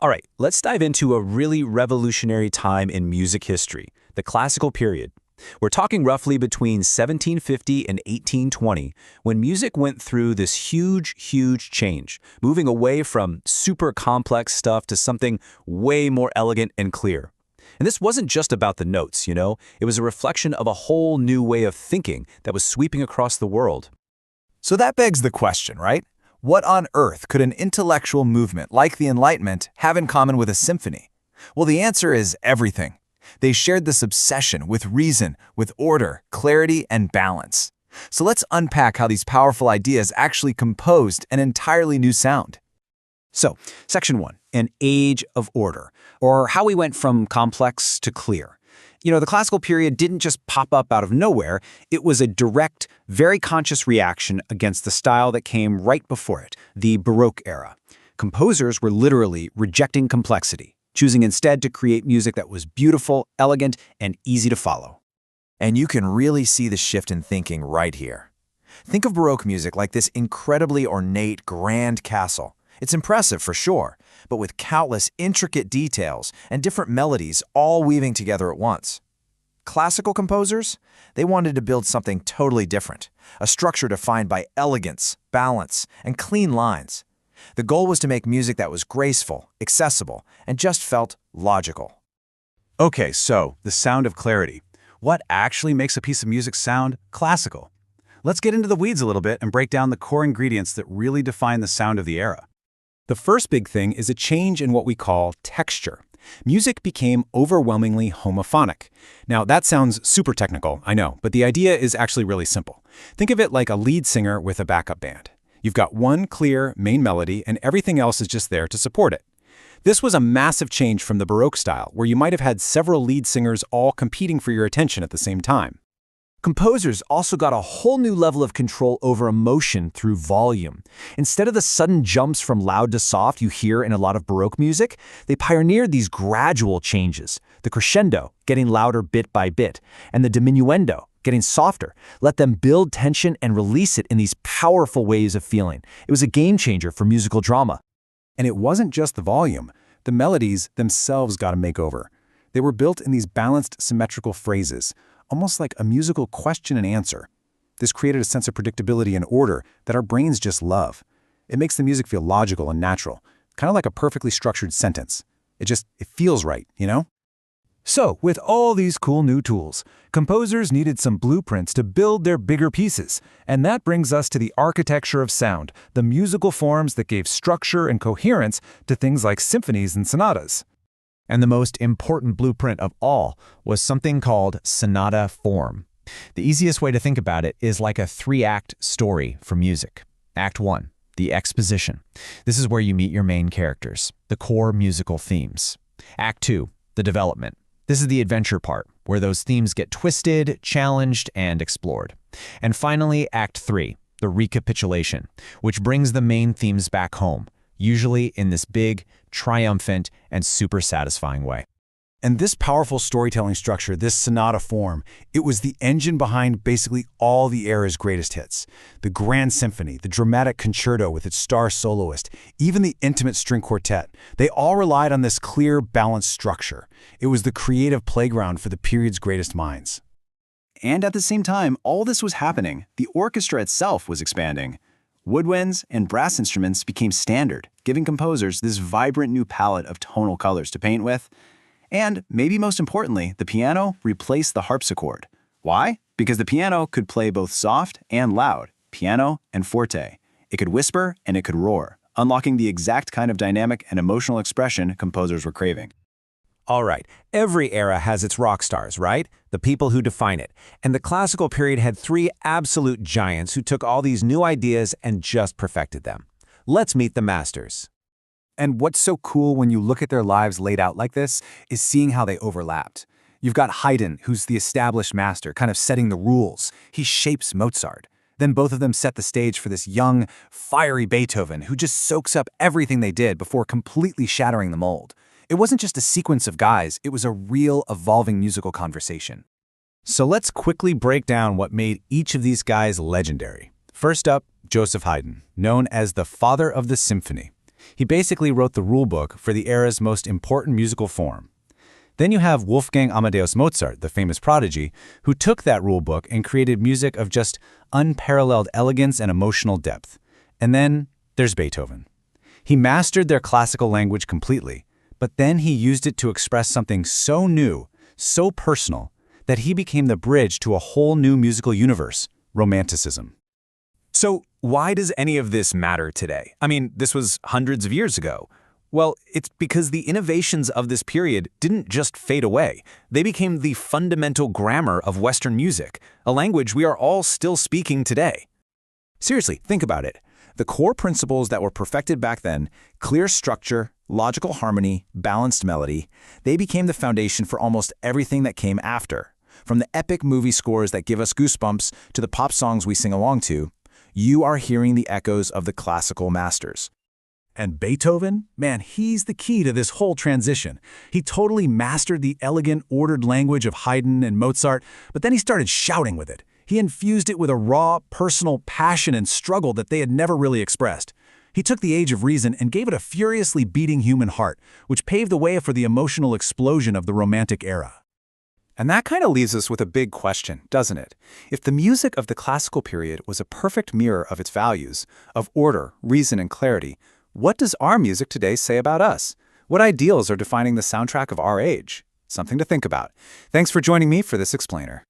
All right, let's dive into a really revolutionary time in music history, the classical period. We're talking roughly between 1750 and 1820, when music went through this huge change, moving away from super complex stuff to something way more elegant and clear. And this wasn't just about the notes. It was a reflection of a whole new way of thinking that was sweeping across the world. So that begs the question, right? What on earth could an intellectual movement like the Enlightenment have in common with a symphony? Well, the answer is everything. They shared this obsession with reason, with order, clarity, and balance. So let's unpack how these powerful ideas actually composed an entirely new sound. So, Section 1, an age of order, or how we went from complex to clear. The classical period didn't just pop up out of nowhere. It was a direct, very conscious reaction against the style that came right before it, the Baroque era. Composers were literally rejecting complexity, choosing instead to create music that was beautiful, elegant, and easy to follow. And you can really see the shift in thinking right here. Think of Baroque music like this incredibly ornate, grand castle. It's impressive for sure, but with countless intricate details and different melodies all weaving together at once. Classical composers, they wanted to build something totally different, a structure defined by elegance, balance, and clean lines. The goal was to make music that was graceful, accessible, and just felt logical. Okay, so the sound of clarity. What actually makes a piece of music sound classical? Let's get into the weeds a little bit and break down the core ingredients that really define the sound of the era. The first big thing is a change in what we call texture. Music became overwhelmingly homophonic. Now, that sounds super technical, I know, but the idea is actually really simple. Think of it like a lead singer with a backup band. You've got one clear main melody, and everything else is just there to support it. This was a massive change from the Baroque style, where you might have had several lead singers all competing for your attention at the same time. Composers also got a whole new level of control over emotion through volume. Instead of the sudden jumps from loud to soft you hear in a lot of Baroque music, they pioneered these gradual changes. The crescendo, getting louder bit by bit, and the diminuendo, getting softer, let them build tension and release it in these powerful ways of feeling. It was a game changer for musical drama. And it wasn't just the volume. The melodies themselves got a makeover. They were built in these balanced, symmetrical phrases, almost like a musical question and answer. This created a sense of predictability and order that our brains just love. It makes the music feel logical and natural, kind of like a perfectly structured sentence. It feels right? So, with all these cool new tools, composers needed some blueprints to build their bigger pieces, and that brings us to the architecture of sound, the musical forms that gave structure and coherence to things like symphonies and sonatas. And the most important blueprint of all was something called sonata form. The easiest way to think about it is like a 3-act story for music. Act 1, the exposition. This is where you meet your main characters, the core musical themes. Act 2, the development. This is the adventure part, where those themes get twisted, challenged, and explored. And finally, Act 3, the recapitulation, which brings the main themes back home, usually in this big, triumphant, and super satisfying way. And this powerful storytelling structure, this sonata form, it was the engine behind basically all the era's greatest hits. The Grand Symphony, the dramatic concerto with its star soloist, even the intimate string quartet, they all relied on this clear, balanced structure. It was the creative playground for the period's greatest minds. And at the same time, all this was happening, the orchestra itself was expanding. Woodwinds and brass instruments became standard, giving composers this vibrant new palette of tonal colors to paint with. And, maybe most importantly, the piano replaced the harpsichord. Why? Because the piano could play both soft and loud, piano and forte. It could whisper and it could roar, unlocking the exact kind of dynamic and emotional expression composers were craving. All right, every era has its rock stars, right? The people who define it. And the classical period had 3 absolute giants who took all these new ideas and just perfected them. Let's meet the masters. And what's so cool when you look at their lives laid out like this is seeing how they overlapped. You've got Haydn, who's the established master, kind of setting the rules. He shapes Mozart. Then both of them set the stage for this young, fiery Beethoven who just soaks up everything they did before completely shattering the mold. It wasn't just a sequence of guys, it was a real, evolving musical conversation. So let's quickly break down what made each of these guys legendary. First up, Joseph Haydn, known as the father of the symphony. He basically wrote the rulebook for the era's most important musical form. Then you have Wolfgang Amadeus Mozart, the famous prodigy, who took that rulebook and created music of just unparalleled elegance and emotional depth. And then there's Beethoven. He mastered their classical language completely, but then he used it to express something so new, so personal, that he became the bridge to a whole new musical universe, Romanticism. So why does any of this matter today? I mean, this was hundreds of years ago. Well, it's because the innovations of this period didn't just fade away. They became the fundamental grammar of Western music, a language we are all still speaking today. Seriously, think about it. The core principles that were perfected back then, clear structure, logical harmony, balanced melody, they became the foundation for almost everything that came after. From the epic movie scores that give us goosebumps to the pop songs we sing along to, you are hearing the echoes of the classical masters. And Beethoven? Man, he's the key to this whole transition. He totally mastered the elegant, ordered language of Haydn and Mozart, but then he started shouting with it. He infused it with a raw, personal passion and struggle that they had never really expressed. He took the age of reason and gave it a furiously beating human heart, which paved the way for the emotional explosion of the Romantic era. And that kind of leaves us with a big question, doesn't it? If the music of the classical period was a perfect mirror of its values, of order, reason, and clarity, what does our music today say about us? What ideals are defining the soundtrack of our age? Something to think about. Thanks for joining me for this explainer.